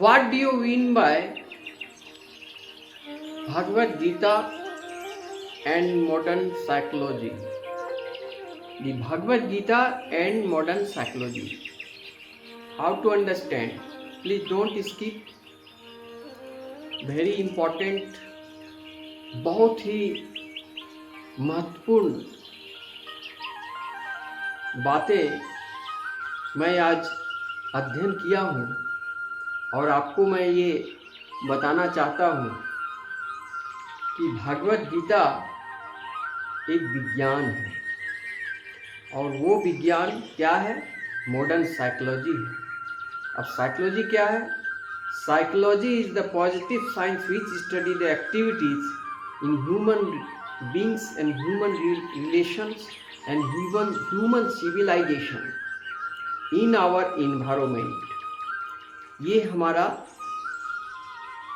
What do you mean by Bhagavad Gita and modern psychology? The Bhagavad Gita and modern psychology. How to understand? Please don't skip. Very important, बहुत ही महत्वपूर्ण बातें मैं आज अध्ययन किया हूँ और आपको मैं ये बताना चाहता हूँ कि भगवद गीता एक विज्ञान है और वो विज्ञान क्या है? मॉडर्न साइकोलॉजी है। अब साइकोलॉजी क्या है? Psychology is the positive science which study the activities in human beings and human relations and human civilization in our environment. ये हमारा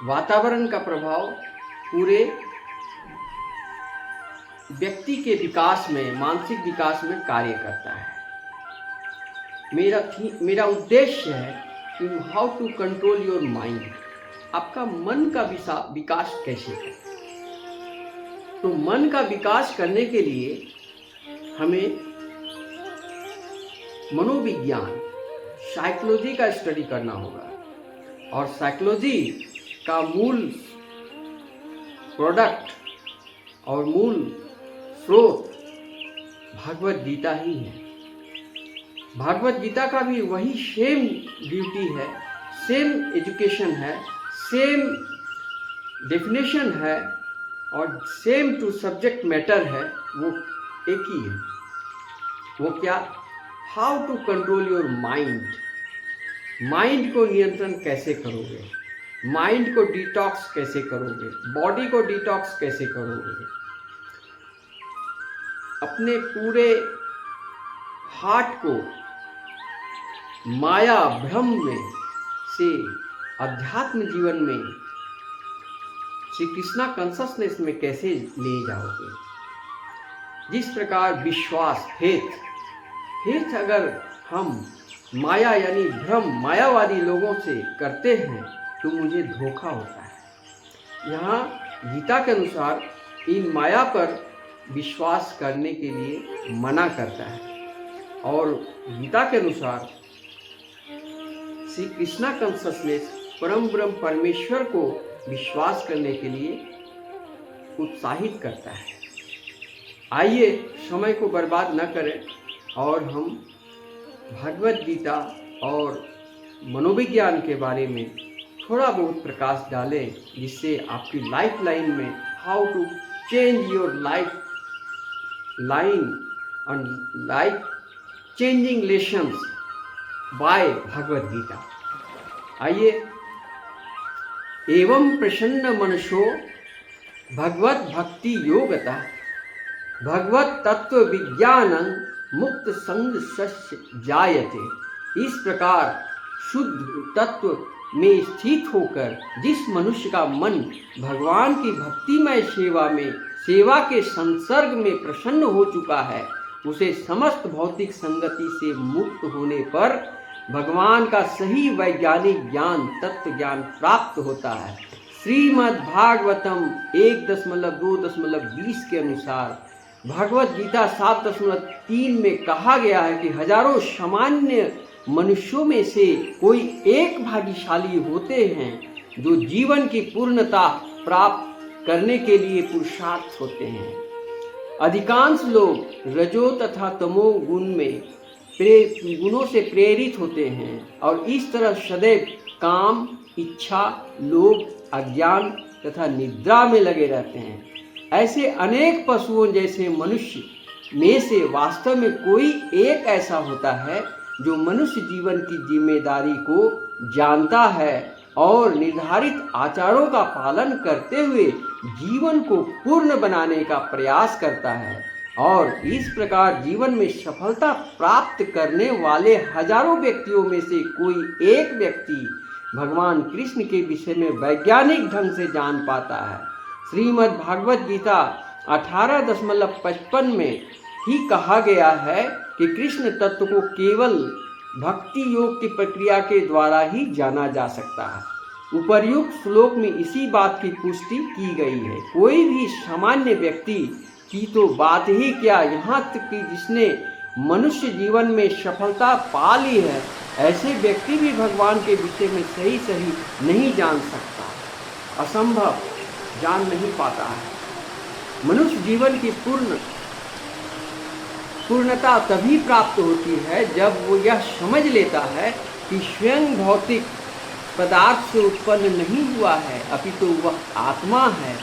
वातावरण का प्रभाव पूरे व्यक्ति के विकास में, मानसिक विकास में कार्य करता है। मेरा उद्देश्य है कि how to control your mind, आपका मन का विकास कैसे करें। तो मन का विकास करने के लिए हमें मनोविज्ञान, साइकोलॉजी का स्टडी करना होगा और साइकोलॉजी का मूल प्रोडक्ट और मूल स्रोत भगवद गीता ही है। भगवद गीता का भी वही सेम ड्यूटी है, सेम एजुकेशन है, सेम डेफिनेशन है और सेम टू सब्जेक्ट मैटर है, वो एक ही है। वो क्या? How to control your mind. Mind को नियंत्रण कैसे करोगे, माइंड को डिटॉक्स कैसे करोगे, बॉडी को डिटॉक्स कैसे करोगे, अपने पूरे हार्ट को माया भ्रम में से अध्यात्म जीवन में, श्री कृष्णा कॉन्शसनेस में कैसे ले जाओगे। जिस प्रकार विश्वास, फेथ अगर हम माया यानी भ्रम, मायावादी लोगों से करते हैं तो मुझे धोखा होता है। यहाँ गीता के अनुसार इन माया पर विश्वास करने के लिए मना करता है और गीता के अनुसार श्री कृष्णा कॉन्शसनेस, परम ब्रह्म परमेश्वर को विश्वास करने के लिए उत्साहित करता है। आइए समय को बर्बाद न करें और हम भगवद गीता और मनोविज्ञान के बारे में थोड़ा बहुत प्रकाश डालें, जिससे आपकी लाइफ लाइन में how to change your life line and life changing lessons by Bhagavad Gita. आइए, एवं प्रसन्न मनसो भगवत भक्ति योगता भगवत तत्व विज्ञानं मुक्त संग सस्य जायते। इस प्रकार शुद्ध तत्व में स्थित होकर जिस मनुष्य का मन भगवान की भक्तिमय सेवा के संसर्ग में प्रसन्न हो चुका है, उसे समस्त भौतिक संगति से मुक्त होने पर भगवान का सही वैज्ञानिक ज्ञान, तत्व ज्ञान प्राप्त होता है। श्रीमद् भागवतम 1.2.20 के अनुसार भगवद गीता 7.3 में कहा गया है कि हजारों सामान्य मनुष्यों में से कोई एक भाग्यशाली होते हैं जो जीवन की पूर्णता प्राप्त करने के लिए पुरुषार्थ होते हैं। अधिकांश लोग रजो तथा तमो गुणों से प्रेरित होते हैं और इस तरह सदैव काम, इच्छा, लोभ, अज्ञान तथा निद्रा में लगे रहते हैं। ऐसे अनेक पशुओं जैसे मनुष्य में से वास्तव में कोई एक ऐसा होता है जो मनुष्य जीवन की जिम्मेदारी को जानता है और निर्धारित आचारों का पालन करते हुए जीवन को पूर्ण बनाने का प्रयास करता है और इस प्रकार जीवन में सफलता प्राप्त करने वाले हजारों व्यक्तियों में से कोई एक व्यक्ति भगवान कृष्ण के विषय में वैज्ञानिक ढंग से जान पाता है। श्रीमद् भागवत गीता 18.55 में ही कहा गया है कि कृष्ण तत्व को केवल भक्ति योग की प्रक्रिया के द्वारा ही जाना जा सकता है। उपर्युक्त श्लोक में इसी बात की पुष्टि की गई है। कोई भी सामान्य व्यक्ति की तो बात ही क्या, यहाँ तक कि जिसने मनुष्य जीवन में सफलता पा ली है, ऐसे व्यक्ति भी भगवान के विषय में सही सही नहीं जान सकता, असंभव जान नहीं पाता है। मनुष्य जीवन की पूर्णता तभी प्राप्त होती है जब वो यह समझ लेता है कि स्वयं भौतिक पदार्थ से उत्पन्न नहीं हुआ है, अपितु वह आत्मा है।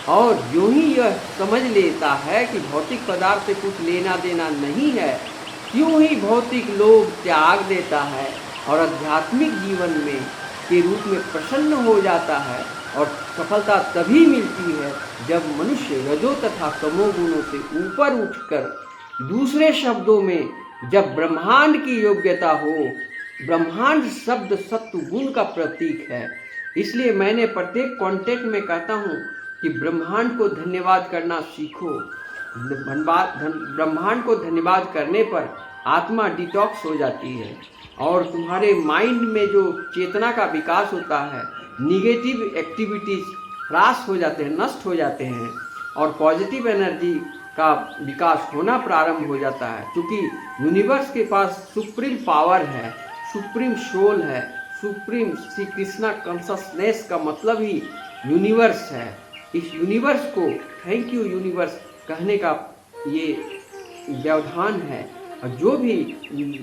और जो ही यह समझ लेता है कि भौतिक पदार्थ से कुछ लेना देना नहीं है, क्यों ही भौतिक लोभ त्याग देता है और आध्यात्मिक जीवन में के रूप में प्रसन्न हो जाता है। और सफलता तभी मिलती है जब मनुष्य रजो तथा तमो गुणों से ऊपर उठकर, दूसरे शब्दों में जब ब्रह्मांड की योग्यता हो। ब्रह्मांड शब्द सत्व गुण का प्रतीक है। इसलिए मैंने प्रत्येक कॉन्टेक्ट में कहता हूँ कि ब्रह्मांड को धन्यवाद करना सीखो। ब्रह्मांड को धन्यवाद करने पर आत्मा डिटॉक्स हो जाती है और तुम्हारे माइंड में जो चेतना का विकास होता है, निगेटिव एक्टिविटीज ह्रास हो जाते हैं, नष्ट हो जाते हैं और पॉजिटिव एनर्जी का विकास होना प्रारंभ हो जाता है। क्योंकि यूनिवर्स के पास सुप्रीम पावर है, सुप्रीम सोल है, सुप्रीम श्री कृष्णा कॉन्शसनेस का मतलब ही यूनिवर्स है। इस यूनिवर्स को थैंक यू यूनिवर्स कहने का ये व्यवधान है। और जो भी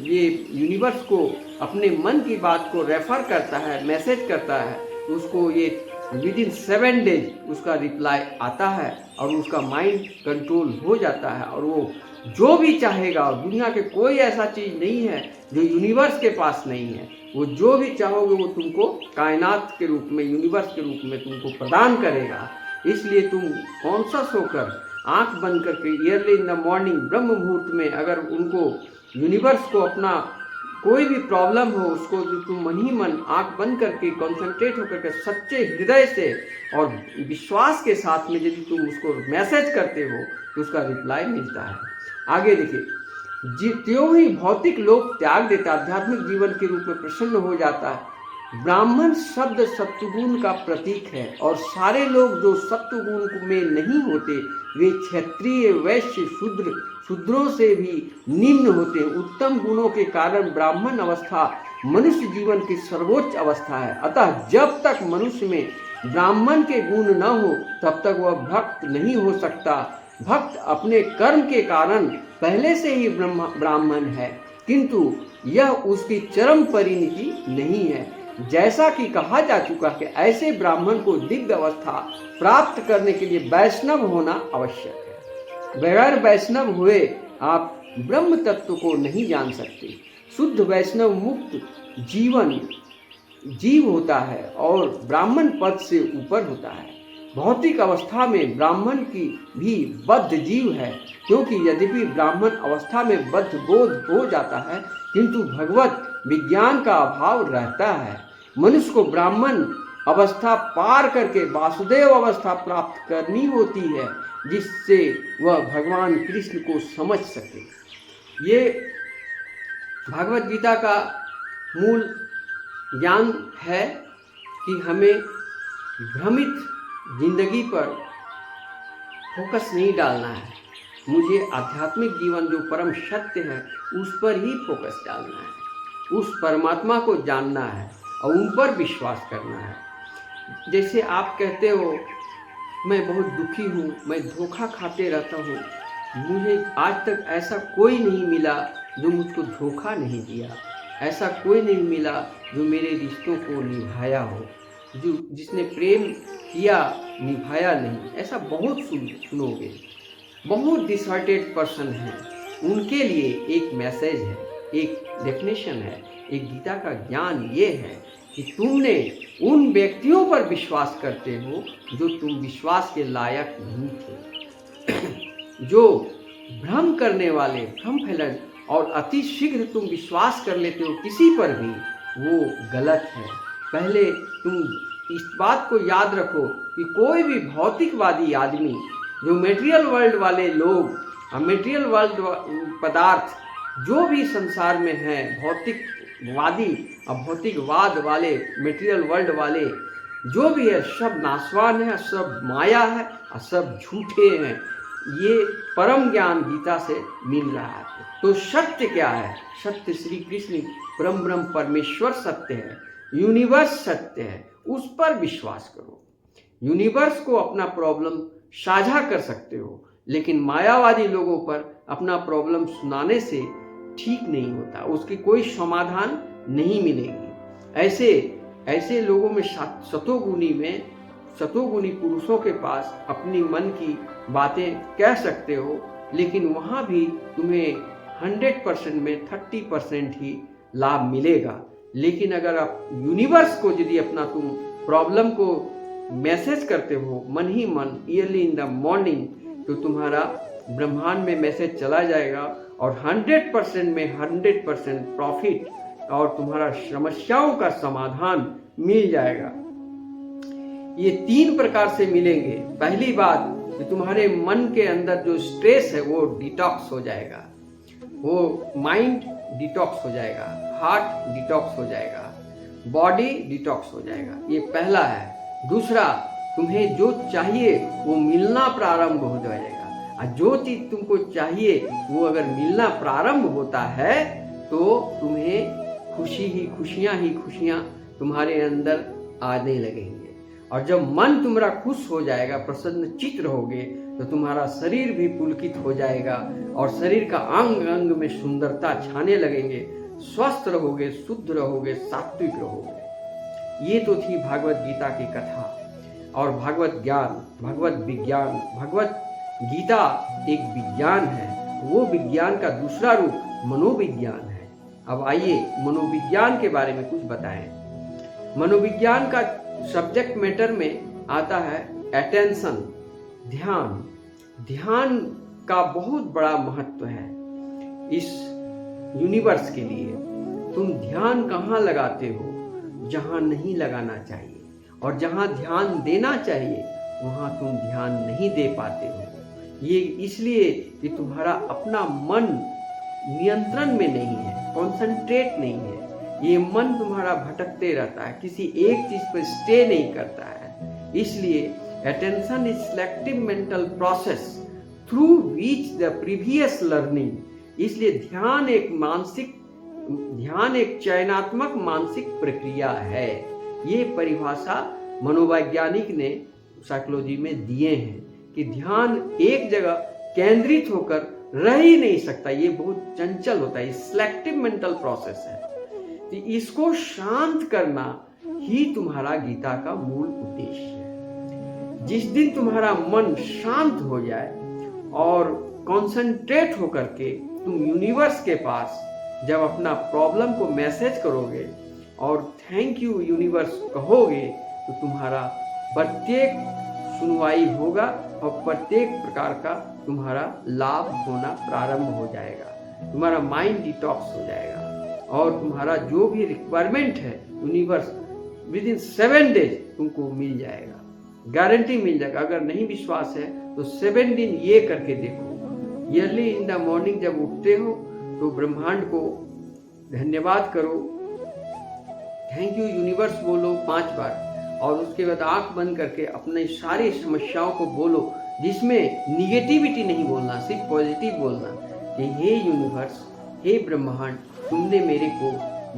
ये यूनिवर्स को अपने मन की बात को रेफर करता है, मैसेज करता है, तो उसको ये विदिन 7 डेज उसका रिप्लाई आता है और उसका माइंड कंट्रोल हो जाता है और वो जो भी चाहेगा, दुनिया के कोई ऐसा चीज़ नहीं है जो यूनिवर्स के पास नहीं है। वो जो भी चाहोगे वो तुमको कायनात के रूप में, यूनिवर्स के रूप में तुमको प्रदान करेगा। इसलिए तुम कॉन्शस होकर आंख बंद करके ईयरली इन द मॉर्निंग ब्रह्म मुहूर्त में अगर उनको यूनिवर्स को अपना कोई भी प्रॉब्लम हो, उसको जो तुम मन ही मन आंख बंद करके कंसंट्रेट होकर के सच्चे हृदय से और विश्वास के साथ में यदि तुम उसको मैसेज करते हो तो उसका रिप्लाई मिलता है। आगे देखिए, त्यों ही भौतिक लोग त्याग देता, आध्यात्मिक जीवन के रूप में प्रसन्न हो जाता है। ब्राह्मण शब्द सत्वगुण का प्रतीक है और सारे लोग जो सत्वगुण में नहीं होते वे क्षत्रिय, वैश्य, शूद्रों से भी निम्न होते हैं। उत्तम गुणों के कारण ब्राह्मण अवस्था मनुष्य जीवन की सर्वोच्च अवस्था है। अतः जब तक मनुष्य में ब्राह्मण के गुण न हो तब तक वह भक्त नहीं हो सकता। भक्त अपने कर्म के कारण पहले से ही ब्राह्मण है, किंतु यह उसकी चरम परिणति नहीं है। जैसा कि कहा जा चुका है कि ऐसे ब्राह्मण को दिव्य अवस्था प्राप्त करने के लिए वैष्णव होना आवश्यक है। बगैर वैष्णव हुए आप ब्रह्म तत्व को नहीं जान सकते। शुद्ध वैष्णव मुक्त जीव होता है और ब्राह्मण पद से ऊपर होता है। भौतिक अवस्था में ब्राह्मण की भी बद्ध जीव है, क्योंकि यद्यपि ब्राह्मण अवस्था में बद्ध बोध हो जाता है किंतु भगवत विज्ञान का अभाव रहता है। मनुष्य को ब्राह्मण अवस्था पार करके वासुदेव अवस्था प्राप्त करनी होती है, जिससे वह भगवान कृष्ण को समझ सके। ये भगवत गीता का मूल ज्ञान है कि हमें भ्रमित जिंदगी पर फोकस नहीं डालना है। मुझे आध्यात्मिक जीवन जो परम सत्य है उस पर ही फोकस डालना है, उस परमात्मा को जानना है और उन पर विश्वास करना है। जैसे आप कहते हो मैं बहुत दुखी हूँ, मैं धोखा खाते रहता हूँ, मुझे आज तक ऐसा कोई नहीं मिला जो मुझको धोखा नहीं दिया, ऐसा कोई नहीं मिला जो मेरे रिश्तों को निभाया हो, जो जिसने प्रेम किया निभाया नहीं। ऐसा बहुत सुनोगे। बहुत डिसहार्टेड पर्सन हैं, उनके लिए एक मैसेज है, एक डेफिनेशन है, एक गीता का ज्ञान ये है कि तुमने उन व्यक्तियों पर विश्वास करते हो जो तुम विश्वास के लायक नहीं थे। जो भ्रम करने वाले, भ्रम फैलन और अति शीघ्र तुम विश्वास कर लेते हो किसी पर भी, वो गलत है। पहले तुम इस बात को याद रखो कि कोई भी भौतिकवादी आदमी, जो मेटेरियल वर्ल्ड वाले लोग, मेटेरियल वर्ल्ड पदार्थ जो भी संसार में हैं, भौतिक भौतिकवादी और भौतिकवाद वाले, मटेरियल वर्ल्ड वाले जो भी है सब नाशवान है, सब माया है और सब झूठे हैं। ये परम ज्ञान गीता से मिल रहा है। तो सत्य क्या है? सत्य श्री कृष्ण परम ब्रह्म परमेश्वर सत्य है, यूनिवर्स सत्य है, उस पर विश्वास करो। यूनिवर्स को अपना प्रॉब्लम साझा कर सकते हो, लेकिन मायावादी लोगों पर अपना प्रॉब्लम सुनाने से ठीक नहीं होता, उसकी कोई समाधान नहीं मिलेगी। ऐसे लोगों में सतोगुणी पुरुषों के पास अपनी मन की बातें कह सकते हो, लेकिन वहाँ भी तुम्हें 100% में 30% ही लाभ मिलेगा। लेकिन अगर आप यूनिवर्स को यदि अपना तुम प्रॉब्लम को मैसेज करते हो मन ही मन, ईयरली इन द मॉर्निंग, तो तुम्हारा ब्रह्मांड में मैसेज चला जाएगा और 100% में 100% प्रॉफिट और तुम्हारा समस्याओं का समाधान मिल जाएगा। ये 3 प्रकार से मिलेंगे। पहली बात कि तुम्हारे मन के अंदर जो स्ट्रेस है वो डिटॉक्स हो जाएगा, वो माइंड डिटॉक्स हो जाएगा, हार्ट डिटॉक्स हो जाएगा, बॉडी डिटॉक्स हो जाएगा। ये पहला है। दूसरा, तुम्हें जो चाहिए वो मिलना प्रारंभ हो जाएगा, और जो चीज तुमको चाहिए वो अगर मिलना प्रारंभ होता है तो तुम्हें खुशियां तुम्हारे अंदर आने लगेंगे। और जब मन तुम्हारा खुश हो जाएगा, प्रसन्न चित्त रहोगे, तो तुम्हारा शरीर भी पुलकित हो जाएगा और शरीर का अंग अंग में सुंदरता छाने लगेंगे, स्वस्थ रहोगे, शुद्ध रहोगे, सात्विक रहोगे। ये तो थी भागवत गीता की कथा और भागवत ज्ञान, भगवत विज्ञान। भगवत गीता एक विज्ञान है, वो विज्ञान का दूसरा रूप मनोविज्ञान है। अब आइए मनोविज्ञान के बारे में कुछ बताएं। मनोविज्ञान का सब्जेक्ट मैटर में आता है अटेंशन, ध्यान। ध्यान का बहुत बड़ा महत्व है इस यूनिवर्स के लिए। तुम ध्यान कहाँ लगाते हो? जहाँ नहीं लगाना चाहिए, और जहाँ ध्यान देना चाहिए वहाँ तुम ध्यान नहीं दे पाते हो। ये इसलिए कि तुम्हारा अपना मन नियंत्रण में नहीं है, कॉन्सेंट्रेट नहीं है। ये मन तुम्हारा भटकते रहता है, किसी एक चीज पर स्टे नहीं करता है। इसलिए attention is selective mental process through which the previous learning. इसलिए ध्यान एक चयनात्मक मानसिक प्रक्रिया है। ये परिभाषा मनोवैज्ञानिक ने साइकोलॉजी में दिए हैं कि ध्यान एक जगह केंद्रित होकर रह ही नहीं सकता, ये बहुत चंचल होता है, सिलेक्टिव मेंटल प्रोसेस है। तो इसको शांत करना ही तुम्हारा गीता का मूल उद्देश्य है। जिस दिन तुम्हारा मन शांत हो जाए और कंसंट्रेट होकर के तुम यूनिवर्स के पास जब अपना प्रॉब्लम को मैसेज करोगे और थैंक यू यूनिवर्स कहोगे, तो तुम्हारा प्रत्येक सुनवाई होगा और प्रत्येक प्रकार का तुम्हारा लाभ होना प्रारंभ हो जाएगा। तुम्हारा माइंड डिटॉक्स हो जाएगा और तुम्हारा जो भी रिक्वायरमेंट है यूनिवर्स विद इन 7 डेज तुमको मिल जाएगा, गारंटी मिल जाएगा। अगर नहीं विश्वास है तो 7 दिन ये करके देखो। ईयरली इन द मॉर्निंग जब उठते हो तो ब्रह्मांड को धन्यवाद करो, थैंक यू यूनिवर्स बोलो 5 बार, और उसके बाद आंख बंद करके अपने सारी समस्याओं को बोलो, जिसमें निगेटिविटी नहीं बोलना, सिर्फ पॉजिटिव बोलना कि हे यूनिवर्स, हे ब्रह्मांड, तुमने मेरे को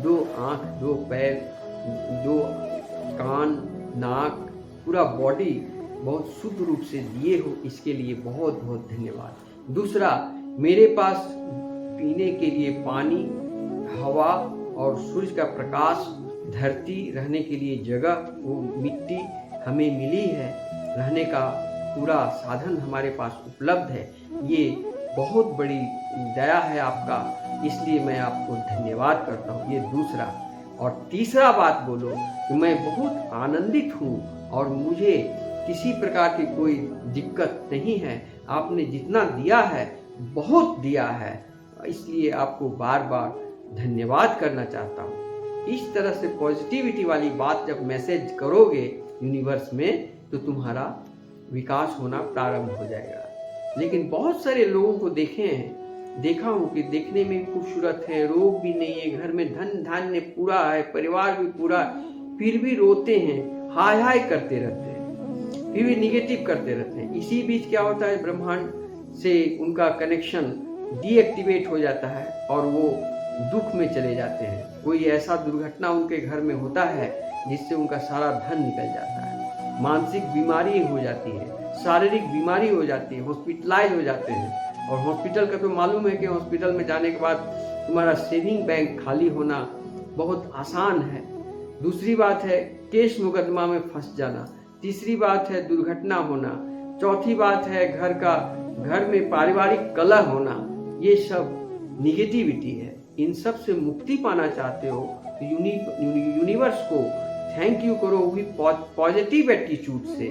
2 आंख, 2 पैर, 2 कान, नाक, पूरा बॉडी बहुत शुद्ध रूप से दिए हो, इसके लिए बहुत बहुत धन्यवाद। दूसरा, मेरे पास पीने के लिए पानी, हवा और सूर्य का प्रकाश, धरती, रहने के लिए जगह, वो मिट्टी हमें मिली है, रहने का पूरा साधन हमारे पास उपलब्ध है। ये बहुत बड़ी दया है आपका, इसलिए मैं आपको धन्यवाद करता हूँ। ये दूसरा। और तीसरा बात बोलो कि मैं बहुत आनंदित हूँ और मुझे किसी प्रकार की कोई दिक्कत नहीं है, आपने जितना दिया है बहुत दिया है, इसलिए आपको बार बार धन्यवाद करना चाहता हूँ। इस तरह से पॉजिटिविटी वाली बात जब मैसेज करोगे यूनिवर्स में, तो तुम्हारा विकास होना प्रारंभ हो जाएगा। लेकिन बहुत सारे लोगों को देखे हैं देखा हूँ कि देखने में भी खूबसूरत है, रोग भी नहीं है, घर में धन धान्य पूरा है, परिवार भी पूरा, फिर भी रोते हैं, हाय हाय करते रहते हैं, फिर भी निगेटिव करते रहते हैं। इसी बीच क्या होता है, ब्रह्मांड से उनका कनेक्शन डीएक्टिवेट हो जाता है और वो दुख में चले जाते हैं। कोई ऐसा दुर्घटना उनके घर में होता है जिससे उनका सारा धन निकल जाता है, मानसिक बीमारी हो जाती है, शारीरिक बीमारी हो जाती है, हॉस्पिटलाइज हो जाते हैं। और हॉस्पिटल का तो मालूम है कि हॉस्पिटल में जाने के बाद तुम्हारा सेविंग बैंक खाली होना बहुत आसान है। दूसरी बात है केस मुकदमा में फंस जाना। तीसरी बात है दुर्घटना होना। चौथी बात है घर में पारिवारिक कलह होना। ये सब निगेटिविटी है। इन सब से मुक्ति पाना चाहते हो तो यूनिवर्स को थैंक यू करो, भी पॉजिटिव एटीट्यूड से,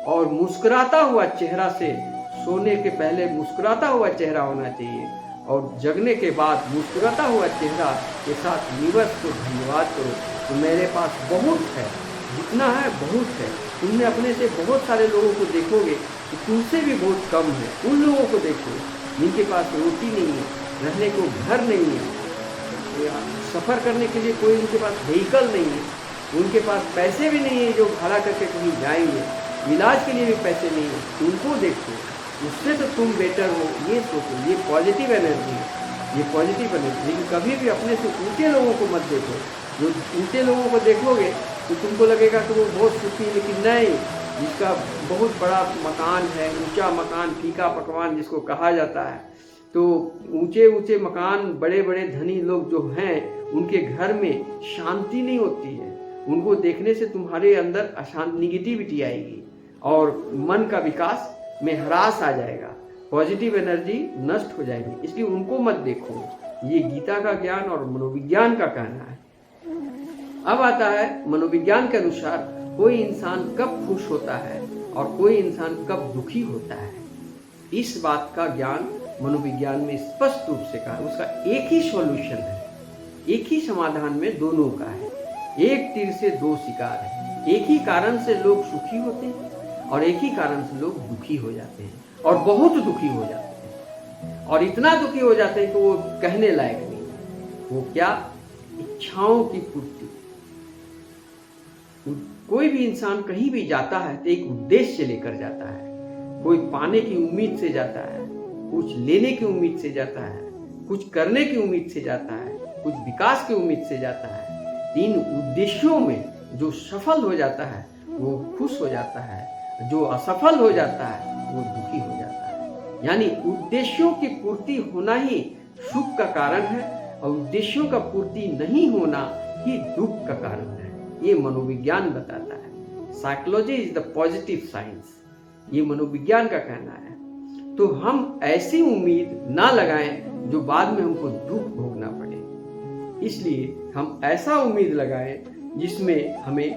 और मुस्कुराता हुआ चेहरा से। सोने के पहले मुस्कुराता हुआ चेहरा होना चाहिए और जगने के बाद मुस्कुराता हुआ चेहरा के साथ यूनिवर्स को धन्यवाद करो तो मेरे पास बहुत है, जितना है बहुत है। तुमने अपने से बहुत सारे लोगों को देखोगे कि तुमसे भी बहुत कम है। उन लोगों को देखो जिनके पास रोटी नहीं है, रहने को घर नहीं है, सफ़र करने के लिए कोई उनके पास व्हीकल नहीं है, उनके पास पैसे भी नहीं है जो भाड़ा करके कहीं जाएंगे, इलाज के लिए भी पैसे नहीं है। उनको देखो, उससे तो तुम बेटर हो, ये सोचो। ये पॉजिटिव एनर्जी है, ये पॉजिटिव एनर्जी। लेकिन कभी भी अपने से ऊंचे लोगों को मत देखो। जो ऊंचे लोगों को देखोगे तो तुमको लगेगा कि वो बहुत सुखी, लेकिन नहीं, जिसका बहुत बड़ा मकान है, ऊंचा मकान, फीका पकवान जिसको कहा जाता है, तो ऊंचे ऊंचे मकान, बड़े बड़े धनी लोग जो हैं, उनके घर में शांति नहीं होती है। उनको देखने से तुम्हारे अंदर अशांत निगेटिविटी आएगी और मन का विकास में ह्रास आ जाएगा, पॉजिटिव एनर्जी नष्ट हो जाएगी। इसलिए उनको मत देखो। ये गीता का ज्ञान और मनोविज्ञान का कहना है। अब आता है मनोविज्ञान के अनुसार कोई इंसान कब खुश होता है और कोई इंसान कब दुखी होता है। इस बात का ज्ञान मनोविज्ञान में स्पष्ट रूप से कहा। उसका एक ही सॉल्यूशन है, एक ही समाधान में दोनों का है। एक तीर से दो शिकार है। एक ही कारण से लोग सुखी होते हैं और एक ही कारण से लोग दुखी हो जाते हैं, और बहुत दुखी हो जाते हैं, और इतना दुखी हो जाते हैं कि वो कहने लायक नहीं। वो क्या? इच्छाओं की पूर्ति। कोई भी इंसान कहीं भी जाता है तो एक उद्देश्य लेकर जाता है। कोई पाने की उम्मीद से जाता है, कुछ लेने की उम्मीद से जाता है, कुछ करने की उम्मीद से जाता है, कुछ विकास की उम्मीद से जाता है। इन उद्देश्यों में जो सफल हो जाता है वो खुश हो जाता है, जो असफल हो जाता है वो दुखी हो जाता है। यानी उद्देश्यों की पूर्ति होना ही सुख का कारण है और उद्देश्यों का पूर्ति नहीं होना ही दुख का कारण है। ये मनोविज्ञान बताता है। Psychology is the positive science, ये मनोविज्ञान का कहना है। तो हम ऐसी उम्मीद ना लगाएं जो बाद में हमको दुख भोगना पड़े। इसलिए हम ऐसा उम्मीद लगाएं जिसमें हमें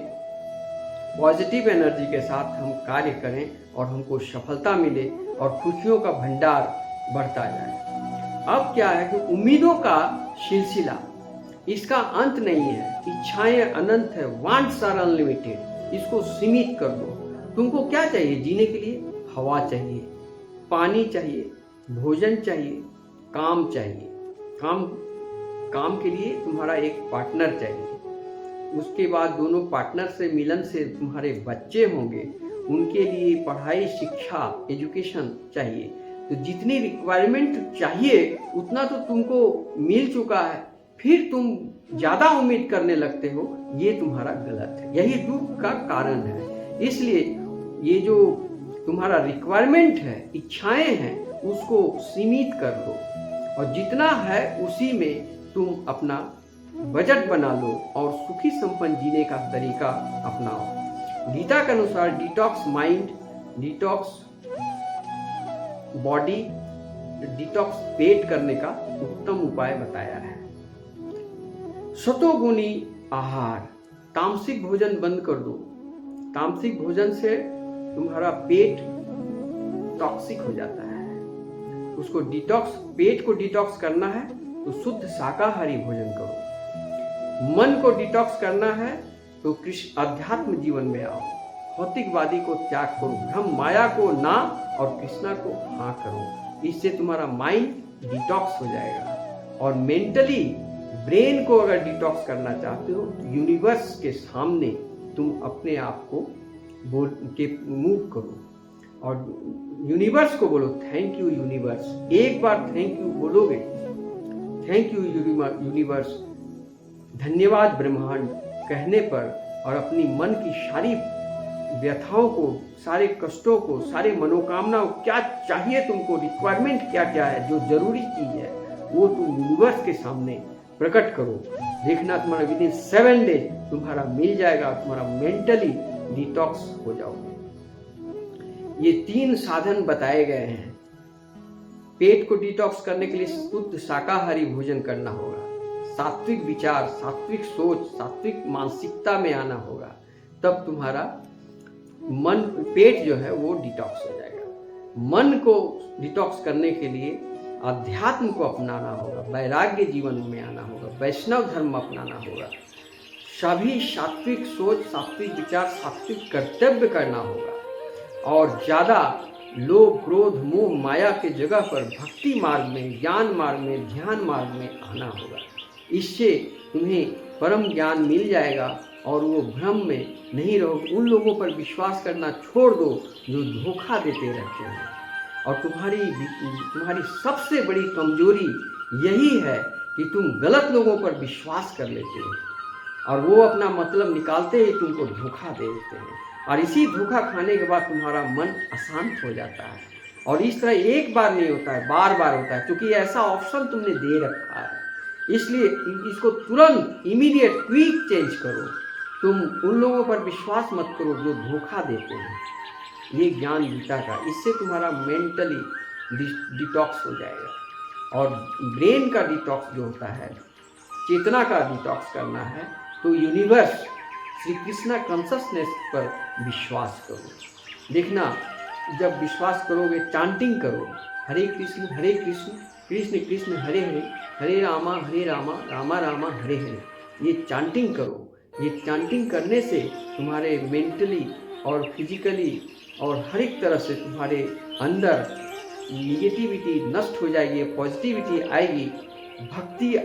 पॉजिटिव एनर्जी के साथ हम कार्य करें और हमको सफलता मिले और खुशियों का भंडार बढ़ता जाए। अब क्या है कि उम्मीदों का सिलसिला, इसका अंत नहीं है। इच्छाएं अनंत है, वांट्स आर अनलिमिटेड। इसको सीमित कर दो। तुमको क्या चाहिए जीने के लिए? हवा चाहिए, पानी चाहिए, भोजन चाहिए, काम चाहिए। काम के लिए तुम्हारा एक पार्टनर चाहिए। उसके बाद दोनों पार्टनर से मिलन से तुम्हारे बच्चे होंगे, उनके लिए पढ़ाई, शिक्षा, एजुकेशन चाहिए। तो जितनी रिक्वायरमेंट चाहिए उतना तो तुमको मिल चुका है, फिर तुम ज्यादा उम्मीद करने लगते हो। ये तुम्हारा गलत है, यही दुख का कारण है। इसलिए ये जो तुम्हारा रिक्वायरमेंट है, इच्छाएं हैं, उसको सीमित कर दो और जितना है उसी में तुम अपना बजट बना लो और सुखी संपन्न जीने का तरीका अपनाओ। गीता के अनुसार detox mind, detox body, detox पेट करने का उत्तम उपाय बताया है। सतोगुणी आहार, तामसिक भोजन बंद कर दो। तामसिक भोजन से तुम्हारा पेट टॉक्सिक हो जाता है। उसको डिटॉक्स, पेट को डिटॉक्स करना है तो शुद्ध शाकाहारी भोजन करो। मन को डिटॉक्स करना है तो कृष्ण अध्यात्म जीवन में आओ। भौतिकवादी को त्याग करो, भ्रम माया को ना और कृष्णा को हाँ करो। इससे तुम्हारा माइंड डिटॉक्स हो जाएगा। और मेंटली ब्रेन को अगर डिटॉक्स करना चाहते हो तो यूनिवर्स के सामने तुम अपने आप को बोल के मूव करो और यूनिवर्स को बोलो थैंक यू यूनिवर्स। एक बार थैंक यू बोलोगे, थैंक यू यूनिवर्स, धन्यवाद ब्रह्मांड कहने पर, और अपनी मन की सारी व्यथाओं को, सारे कष्टों को, सारे मनोकामनाओं, क्या चाहिए तुमको, रिक्वायरमेंट क्या क्या है, जो जरूरी चीज है वो तुम यूनिवर्स के सामने प्रकट करो। देखना तुम्हारा विद इन 7 डेज तुम्हारा मिल जाएगा, तुम्हारा मेंटली डिटॉक्स हो जाओगे। ये 3 साधन बताए गए हैं। पेट को डिटॉक्स करने के लिए शुद्ध शाकाहारी भोजन करना होगा, सात्विक विचार, सात्विक सोच, सात्विक मानसिकता में आना होगा, तब तुम्हारा मन, पेट जो है वो डिटॉक्स हो जाएगा। मन को डिटॉक्स करने के लिए अध्यात्म को अपनाना होगा, वैराग्य जीवन में आना होगा, वैष्णव धर्म अपनाना होगा, सभी सात्विक सोच, सात्विक विचार, सात्विक कर्तव्य करना होगा, और ज़्यादा लोभ, क्रोध, मोह, माया के जगह पर भक्ति मार्ग में, ज्ञान मार्ग में, ध्यान मार्ग में आना होगा। इससे तुम्हें परम ज्ञान मिल जाएगा और वो भ्रम में नहीं रहोगे। उन लोगों पर विश्वास करना छोड़ दो जो धोखा देते रहते हैं। और तुम्हारी सबसे बड़ी कमजोरी यही है कि तुम गलत लोगों पर विश्वास कर लेते हो और वो अपना मतलब निकालते ही तुमको धोखा दे देते हैं, और इसी धोखा खाने के बाद तुम्हारा मन अशांत हो जाता है। और इस तरह एक बार नहीं होता है, बार बार होता है, क्योंकि ऐसा ऑप्शन तुमने दे रखा है। इसलिए इसको तुरंत इमीडिएट क्विक चेंज करो। तुम उन लोगों पर विश्वास मत करो जो धोखा देते हैं। ये ज्ञान गीता का, इससे तुम्हारा मेंटली डिटॉक्स हो जाएगा। और ब्रेन का डिटॉक्स जो होता है, चेतना का डिटॉक्स करना है, तो यूनिवर्स श्री कृष्णा कॉन्शसनेस पर विश्वास करो। देखना, जब विश्वास करोगे, चांटिंग करो, हरे कृष्ण कृष्ण कृष्ण हरे हरे, हरे रामा रामा रामा हरे हरे, ये चांटिंग करो। ये चांटिंग करने से तुम्हारे मेंटली और फिजिकली और हर एक तरह से तुम्हारे अंदर निगेटिविटी नष्ट हो जाएगी, पॉजिटिविटी आएगी। भक्ति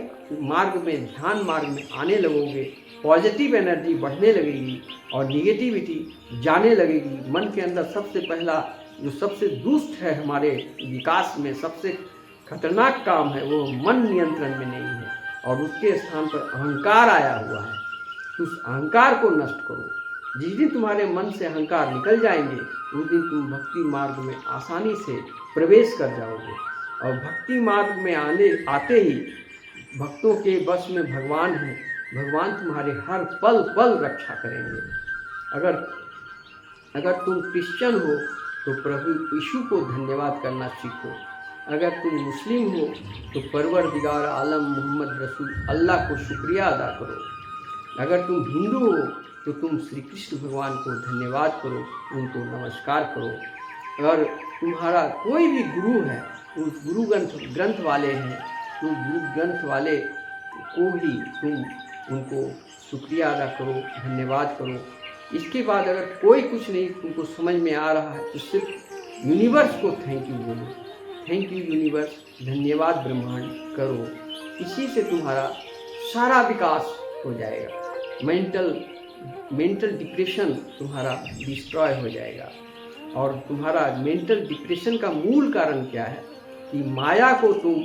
मार्ग में, ध्यान मार्ग में आने लगोगे, पॉजिटिव एनर्जी बढ़ने लगेगी और निगेटिविटी जाने लगेगी। मन के अंदर सबसे पहला जो सबसे दुष्ट है हमारे विकास में, सबसे खतरनाक काम है, वो मन नियंत्रण में नहीं है और उसके स्थान पर अहंकार आया हुआ है। तो उस अहंकार को नष्ट करो। जिस दिन तुम्हारे मन से अहंकार निकल जाएंगे, उस दिन तुम भक्ति मार्ग में आसानी से प्रवेश कर जाओगे। और भक्ति मार्ग में आते ही भक्तों के बस में भगवान है। भगवान तुम्हारे हर पल पल रक्षा करेंगे। अगर तुम क्रिश्चियन हो तो प्रभु यीशु को धन्यवाद करना सीखो। अगर तुम मुस्लिम हो तो परवरदिगार आलम मोहम्मद रसूल अल्लाह को शुक्रिया अदा करो। अगर तुम हिंदू हो तो तुम श्री कृष्ण भगवान को धन्यवाद करो, उनको नमस्कार करो। अगर तुम्हारा कोई भी गुरु है, उस गुरु ग्रंथ वाले हैं, तो गुरु ग्रंथ वाले को ही तुम उनको शुक्रिया अदा करो, धन्यवाद करो। इसके बाद अगर कोई कुछ नहीं तुमको समझ में आ रहा है तो सिर्फ यूनिवर्स को थैंक यू बोलो। थैंक यू यूनिवर्स, धन्यवाद ब्रह्मांड करो। इसी से तुम्हारा सारा विकास हो जाएगा। मेंटल डिप्रेशन तुम्हारा डिस्ट्रॉय हो जाएगा। और तुम्हारा मेंटल डिप्रेशन का मूल कारण क्या है कि माया को तुम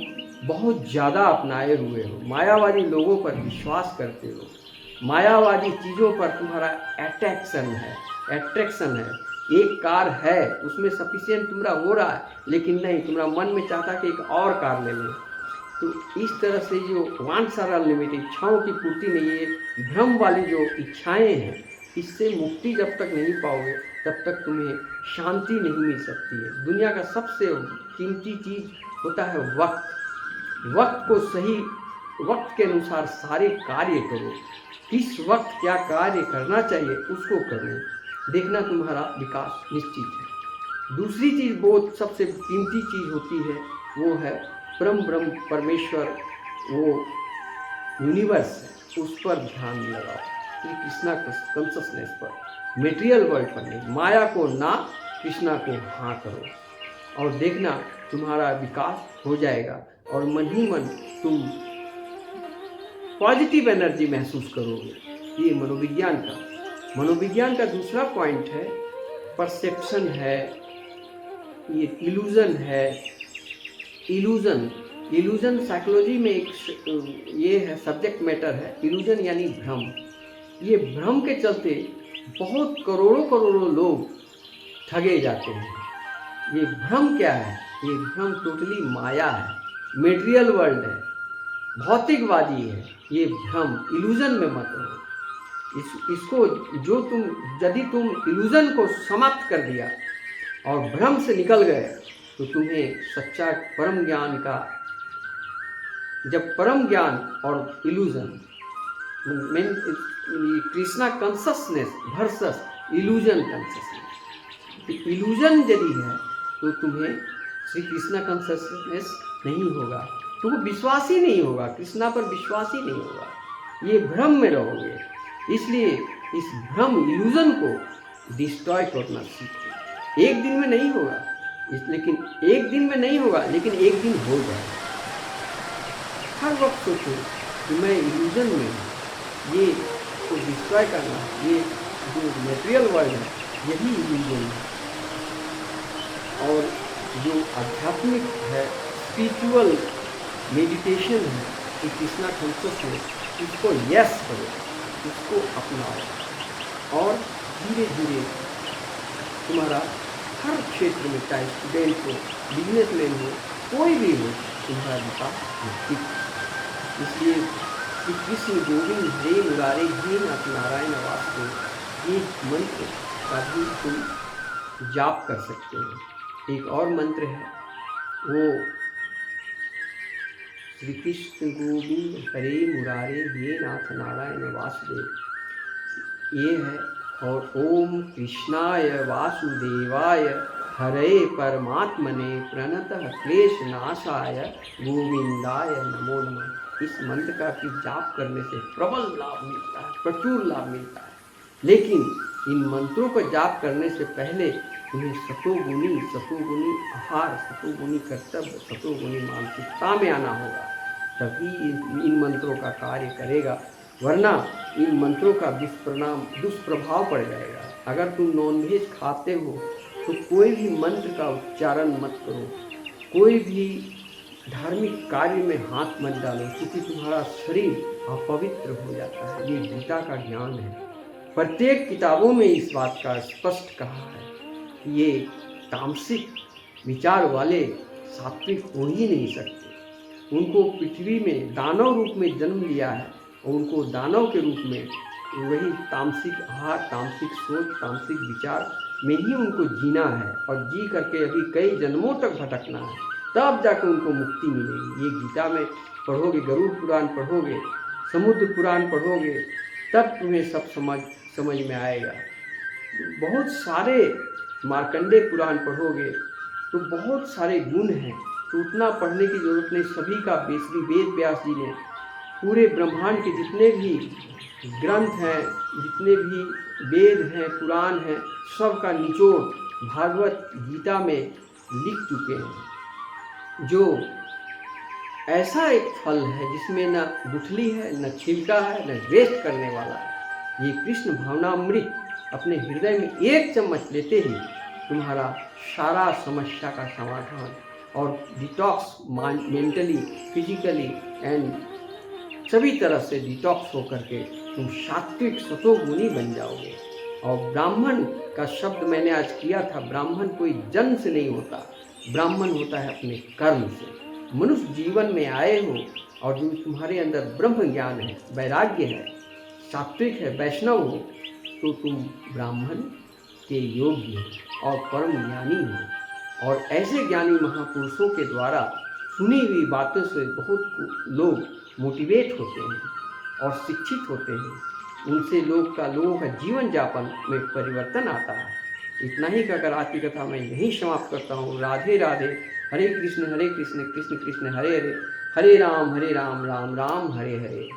बहुत ज़्यादा अपनाए हुए हो, मायावादी लोगों पर विश्वास करते हो, मायावादी चीज़ों पर तुम्हारा अट्रैक्शन है। एक कार है, उसमें सफिशिएंट तुम्हारा हो रहा है, लेकिन नहीं, तुम्हारा मन में चाहता कि एक और कार ले लो। तो इस तरह से जो वांट्स आर अनलिमिटेड, इच्छाओं की पूर्ति नहीं है, भ्रम वाली जो इच्छाएं हैं, इससे मुक्ति जब तक नहीं पाओगे तब तक तुम्हें शांति नहीं मिल सकती है। दुनिया का सबसे कीमती चीज़ होता है वक्त को सही वक्त के अनुसार सारे कार्य करो। किस वक्त क्या कार्य करना चाहिए उसको करो, देखना तुम्हारा विकास निश्चित है। दूसरी चीज़ बहुत सबसे कीमती चीज़ होती है, वो है ब्रह्म परमेश्वर, वो यूनिवर्स है, उस पर ध्यान लगाओ, श्री कृष्णा कॉन्शसनेस पर, मेटेरियल वर्ल्ड पर नहीं। माया को ना, कृष्णा को हाँ करो और देखना तुम्हारा विकास हो जाएगा। और मन ही मन तुम पॉजिटिव एनर्जी महसूस करोगे। ये मनोविज्ञान का दूसरा पॉइंट है परसेप्शन है, ये इल्यूजन है। इल्यूजन साइकोलॉजी में एक ये है सब्जेक्ट मैटर है। इल्यूजन यानी भ्रम। ये भ्रम के चलते बहुत करोड़ों लोग ठगे जाते हैं। ये भ्रम क्या है? ये भ्रम टोटली माया है, मेटेरियल वर्ल्ड है, भौतिकवादी है। ये भ्रम इल्यूजन में मत रहो। इसको जो यदि तुम इल्यूजन को समाप्त कर दिया और भ्रम से निकल गए तो तुम्हें सच्चा परम ज्ञान का, जब परम ज्ञान और illusion Krishna consciousness versus illusion consciousness, illusion यदि है तो तुम्हें श्री कृष्णा कॉन्शसनेस नहीं होगा, तुमको विश्वास ही नहीं होगा, कृष्णा पर विश्वास ही नहीं होगा, ये भ्रम में रहोगे। इसलिए इस भ्रम इल्यूजन को डिस्ट्रॉय करना सीखो। एक दिन में नहीं होगा, लेकिन एक दिन एक दिन हो जाएगा। हर वक्त सोचो कि मैं इल्यूजन में हूँ, ये को डिस्ट्रॉय करना, ये जो मटेरियल वर्ल्ड है यही इल्यूजन है। और जो आध्यात्मिक है, स्पिरिचुअल मेडिटेशन है, कि कृष्णा कॉन्शसनेस, इसको यस करो, इसको अपनाओ और धीरे धीरे तुम्हारा हर क्षेत्र में, चाहे स्टूडेंट हो, बिजनेसमैन हो, कोई भी हो, तुम्हारा विकास निश्चित। इसलिए श्री कृष्ण गोविंद हरे मुरारे हे नाथ नारायण वासुदेव, ये मंत्र का भी तुम जाप कर सकते हो। एक और मंत्र है, वो श्री कृष्ण गोविंद हरे मुरारे हे नाथ नारायण वासुदेव ये है। और ओम कृष्णाय वासुदेवाय हरे परमात्मने प्रणतः क्लेश नाशाय गोविंदाय नमो नमः। इस मंत्र का भी जाप करने से प्रबल लाभ मिलता है, प्रचुर लाभ मिलता है। लेकिन इन मंत्रों को जाप करने से पहले उन्हें सतोगुणी आहार, सतोगुणी कर्तव्य, सतोगुणी मानसिकता में आना होगा, तभी इन मंत्रों का कार्य करेगा। वरना इन मंत्रों का दुष्प्रभाव पड़ जाएगा। अगर तुम नॉनवेज खाते हो तो कोई भी मंत्र का उच्चारण मत करो, कोई भी धार्मिक कार्य में हाथ मत डालो, क्योंकि तुम्हारा शरीर अपवित्र हो जाता है। ये गीता का ज्ञान है। प्रत्येक किताबों में इस बात का स्पष्ट कहा है। ये तामसिक विचार वाले सात्विक हो ही नहीं सकते। उनको पृथ्वी में दानव रूप में जन्म लिया है और उनको दानव के रूप में वही तामसिक आहार, तामसिक सोच, तामसिक विचार में ही उनको जीना है और जी करके अभी कई जन्मों तक भटकना है, तब जाकर उनको मुक्ति मिलेगी। ये गीता में पढ़ोगे, गरुड़ पुराण पढ़ोगे, समुद्र पुराण पढ़ोगे, तब तुम्हें सब समझ में आएगा। बहुत सारे मार्कंडे पुराण पढ़ोगे तो बहुत सारे गुण हैं, तो उतना पढ़ने की जरूरत नहीं। सभी का श्री वेद व्यास जी ने पूरे ब्रह्मांड के जितने भी ग्रंथ हैं, जितने भी वेद हैं, पुराण हैं, सब का निचोड़ भागवत गीता में लिख चुके हैं। जो ऐसा एक फल है जिसमें न गुठली है, न छिलका है, न वेस्ट करने वाला है। ये कृष्ण भावनामृत अपने हृदय में एक चम्मच लेते ही तुम्हारा सारा समस्या का समाधान और डिटॉक्स मेंटली, फिजिकली एंड सभी तरह से डिटॉक्स होकर के तुम सात्विक सतोगुणी बन जाओगे। और ब्राह्मण का शब्द मैंने आज किया था। ब्राह्मण कोई जन्म से नहीं होता, ब्राह्मण होता है अपने कर्म से। मनुष्य जीवन में आए हो और जो तुम्हारे अंदर ब्रह्म ज्ञान है, वैराग्य है, सात्विक है, वैष्णव हो, तो तुम ब्राह्मण के योग्य और परम ज्ञानी हो। और ऐसे ज्ञानी महापुरुषों के द्वारा सुनी हुई बातों से बहुत लोग मोटिवेट होते हैं और शिक्षित होते हैं। उनसे लोगों का जीवन यापन में परिवर्तन आता है। इतना ही कहकर आज की कथा मैं यहीं समाप्त करता हूँ। राधे राधे। हरे कृष्ण कृष्ण कृष्ण हरे हरे, हरे राम राम राम हरे हरे।